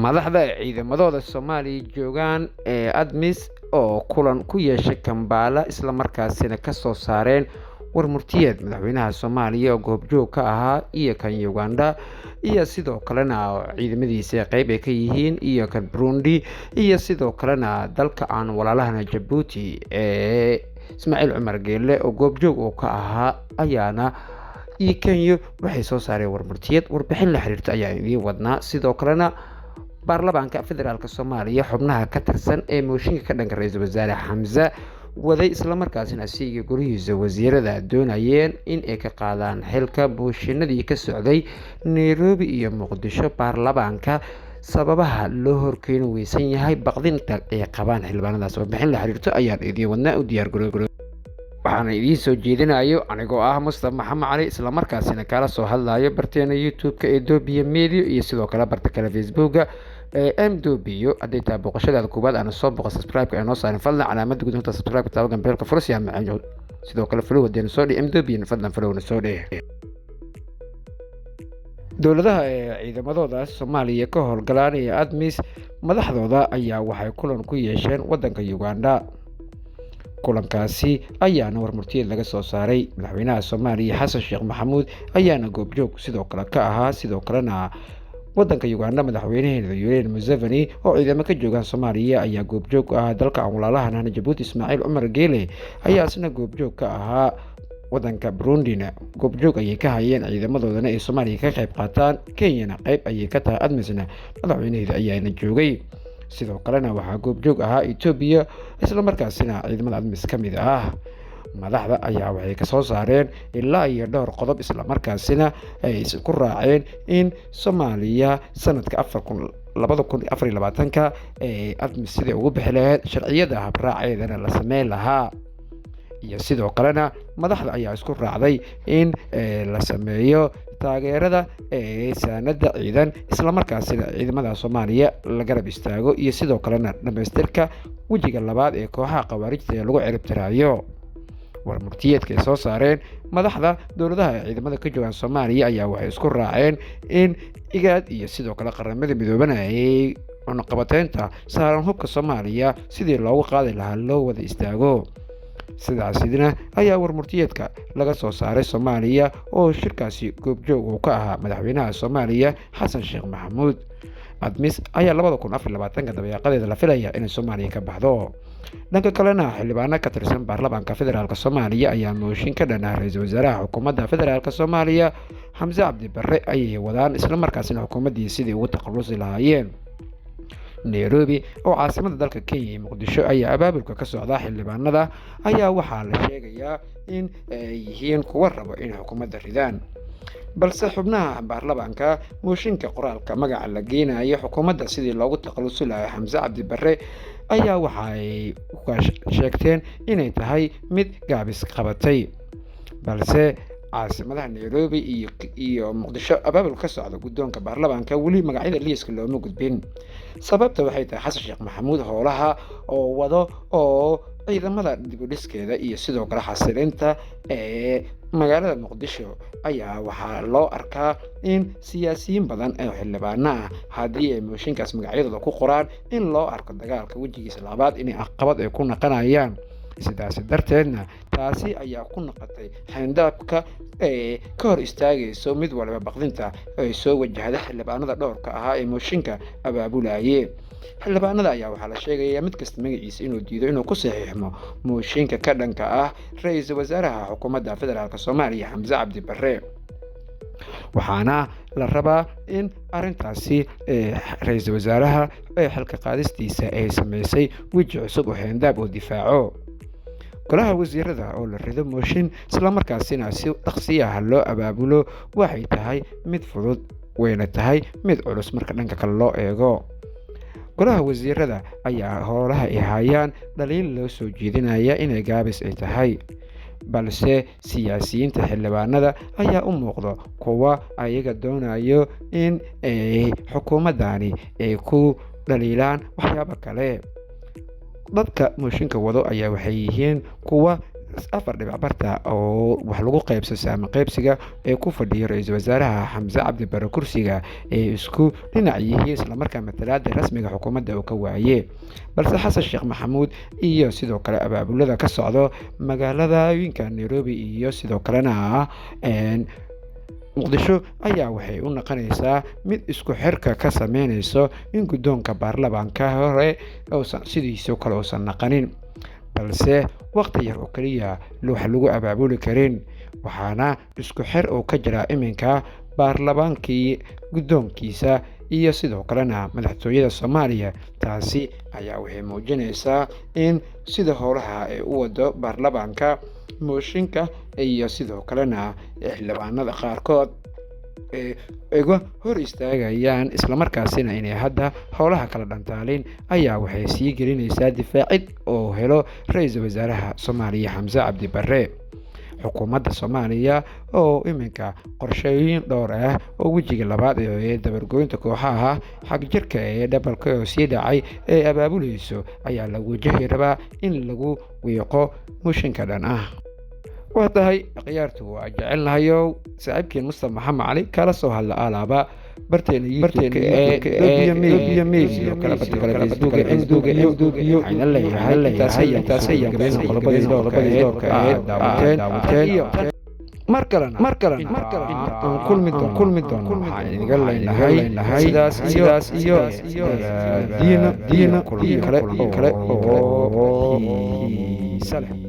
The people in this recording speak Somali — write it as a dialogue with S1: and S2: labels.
S1: madaxda ciidamadooda Soomaaliya joogaan ee ADMIS oo kulan ku yeeshay Kampala isla markaasina ka soo saareen warmurtiyeed madaxweynaha Soomaaliya oo goobjoog ka ahaa iyo kan Uganda iyo sidoo kalena ciidamadiisa qayb ay ka yihiin iyo kan Burundi iyo sidoo kalena dalka aan walaalahana Djibouti Ismaaciil Cumar Geelle oo goobjoog uu ka ahaa ayaana Kenya waxay soo saareen warmurtiyeed warbixin la xiriirta ayaa idin wadnaa sidoo kalena baarlamaanka federaalka Soomaaliya xubnaha ka tirsan ee mooshinka ka dhanka ra'iisul wasaare Xamza waday isla markaasina asiga gurihiisa wasiirada doonayeen in ay ka qaadaan xilka mooshinadii ka socday Nairobi iyo Muqdisho baarlamaanka sababaha loo horkeeno weysan yahay baqdinta ay qabaan xildhibaanadaas warbixin la xiriirta ayaan idin wadnaa u diyaar garoow waxaan idin soo jeedinayo anigoo ah Mustafa Maxamed Cali isla markaasina kala soo hadlayo barteena YouTube-ka ee Dobiya Media iyo sidoo kale barta kale Facebook-ga MDobiyo haday tahay boqoshadaada koobaad aan soo boqo subscribe ka noo saarin fadlan calaamada gudunta subscribe taaba gambeelka fursiya macaan sidoo kale follow hadeen soo dhig MDobiyo fadlan follow na soo dhig dowladaha ciidamadooda Soomaaliya ka howlgalanaya ADMIS madaxdooda ayaa waxay kulan ku yeesheen wadanka Uganda kulankaasi ayaana warmurtiyeed laga soo saaray madaxweynaha Soomaaliya Xasan Sheekh Maxamuud ayaana goobjoog sidoo kale ka ahaa sidoo kalena wadanka Uganda madaxweynaha Yoweri Museveni oo ciidamo ka joogan Soomaaliya ayaa goobjoog ah dalka aan walaalahana Djibouti Ismaaciil Cumar Geelle ayaa isna goobjoog ka ahaa wadanka Burundina goobjoog ayay ka hayeen ciidamadoodana ee Soomaaliya ka qayb qaataan Kenyana qayb ayay ka tahay ADMISna madaxweynaheeda ayaana joogay sidoo kalena waxaa goobjoog ahaa Ethiopia isla markaasina ciidamada ADMIS ka mid ah madaxda ayaa waxay ka soo saareen ilaa iyo dhowr qodob isla markaasina ay isku raaceen in Soomaaliya sanadka 2024 ee ADMIS sidii ugu bixi lahayd sharciyada habraaceedana la sameyn lahaa iyo sidoo kalena madaxda ayaa isku raacday in la sameeyo taageerada saanada ciidan isla markaasina ciidamada Soomaaliya la garab istaago iyo sidoo kalena dhameystirka wajiga labaad ee kooxaha khawaarijta ee lagu cirib tirayo warmurtiyeedka ay soo saareen madaxda dowladaha ciidamada ka joogan Soomaaliya ayaa waxay isku raaceen in IGAD iyo sidoo kale qaramada midoobay ay cunaqabateynta saaran hubka Soomaaliya sidii loogu qaadi lahaa loo wada istaago sidaasina ayaa warmurtiyeedka laga soo saaray Soomaaliya oo shirkaasi goobjoog uu ka ahaa madaxweynaha Soomaaliya Xasan Sheekh Maxamuud ADMIS ayaa 2024 dabayaaqadeeda la filaya in Soomaaliya ka baxdo dhanka kalena xildhibaano ka tirsan baarlamaanka federaalka Soomaaliya ayaa mooshin ka dhan ah ra'iisul wasaaraha xukuumadda federaalka Soomaaliya Xamza Cabdi Barre ayay wadaan isla markaasina xukuumaddiisa sidii ugu taqalusi lahaayeen Nairobi oo caasimada dalka Kenya iyo Muqdisho ayaa abaabulka ka socda xildhibaanada ayaa waxaa la sheegayaa in ay yihiin kuwa rabo in xukuumadda ridaan balse xubnaha baarlamaanka mooshinka qoraalka magaca la geenayo xukuumadda sidii loogu taqalusi lahaa Xamza Cabdi Barre ayaa waxay sheegteen inay tahay mid gaabis qabatay balse caasimadaha Nairobi iyo Muqdisho abaabul ka socda gudoonka baarlamaanka wali magacyada liiska looma gudbin sababta waxay tahay Xasan Sheekh Maxamuud howlaha oo wado oo ciidamada dib u dhiskeeda iyo sidoo kale xasilinta magaalada Muqdisho ayaa waxaa loo arkaa in siyaasiyiin badan ay xildhibaano ah haddii ay mooshinkaas magacyadooda ku qoraan in loo arko dagaalka wajigiisa labaad inay caqabad ay ku naqanayaan sidaas darteedna taasi ayaa ku noqotay xeyndaabka ka hor istaagayso mid walba baqdinta ay soo wajahda xildhibaanada dhowrka ahaa ee mooshinka abaabulaye xildhibaanada ayaa waxaa la sheegayaa mid kasta magaciisa inuu diido inuu ku saxiixmo mooshinka ka dhanka ah ra'iisul wasaaraha xukuumadda federaalka Soomaaliya Xamza Cabdi Barre waxaana la rabaa in arintaasi ra'iisul wasaaraha xilka qaadistiisa ay sameysay wajhi cusub oo xeyndaab oo difaaco golaha wasiirada oo la rido mooshin isla markaasina si dhaqsi ah loo abaabulo waxay tahay mid fudud wayna tahay mid culus marka dhanka kale loo eego golaha wasiirada ayaa howlaha ay hayaan dhaliil loo soo jeedinaya inay gaabis ay tahay balse siyaasiyiinta xildhibaanada ayaa u muuqda kuwa ayaga doonayo in xukuumadani ay ku dhaliilaan waxyaabo kale dadka mooshinka wado ayaa waxay yihiin kuwa 4.barta oo wax lagu qaybso saami qaybsiga ee ku fadhiyo ra-iisul wasaaraha xamse cabdi bare kursiga ay isku dhinac yihiin islamarkaa matalaada rasmiga xukuumadda uu ka waaye balse xasan sheekh maxamuud iyo sidoo kale abaabulada ka socdo magaaladooyinka nairobi iyo sidoo kalena muqdisho ayaa waxay u noqonaysaa mid isku xirka ka sameynayso in guddoonka baarlamaanka hore uusan sidiisoo kale uusan naqanin balse waqti yar oo kaliya wax lagu abaabuli karin waxaana isku xir uu ka jiraa iminka baarlamaankii guddoonkiisa iyo sidoo kalena madaxtooyada Soomaaliya taasi ayaa waxay muujinaysaa in sida howlaha ay u wado baarlamaanka mooshinka iyo sidoo kalena xildhibaanada qaarkood iga hor istaagayaan islamarkaasina inay hadda howlaha kala dhantaalin ayaa waxay sii gelinaysaa difaacid oo helo ra-iisul wasaaraha Soomaaliya Xamse Cabdi Bare xukuumadda Soomaaliya oo iminka qorshooyin dhowr ah oo wejiga labaad ee dabargoynta kooxaha xag jirka ee dhabalka oo sii dhacay ee abaabulayso ayaa lagu wajahi rabaa in lagu wiiqo mooshinka dhan ah وهذا قيارته وجعل لها يو سعيد كين مصطفى محمد علي كلا سو هلا آلابا برتين يميز وكلا فيسبوك عين الله تاسيا بين قلبي دور داوتين مركلنا كل مدون قال لنا سداس دينا كل سلام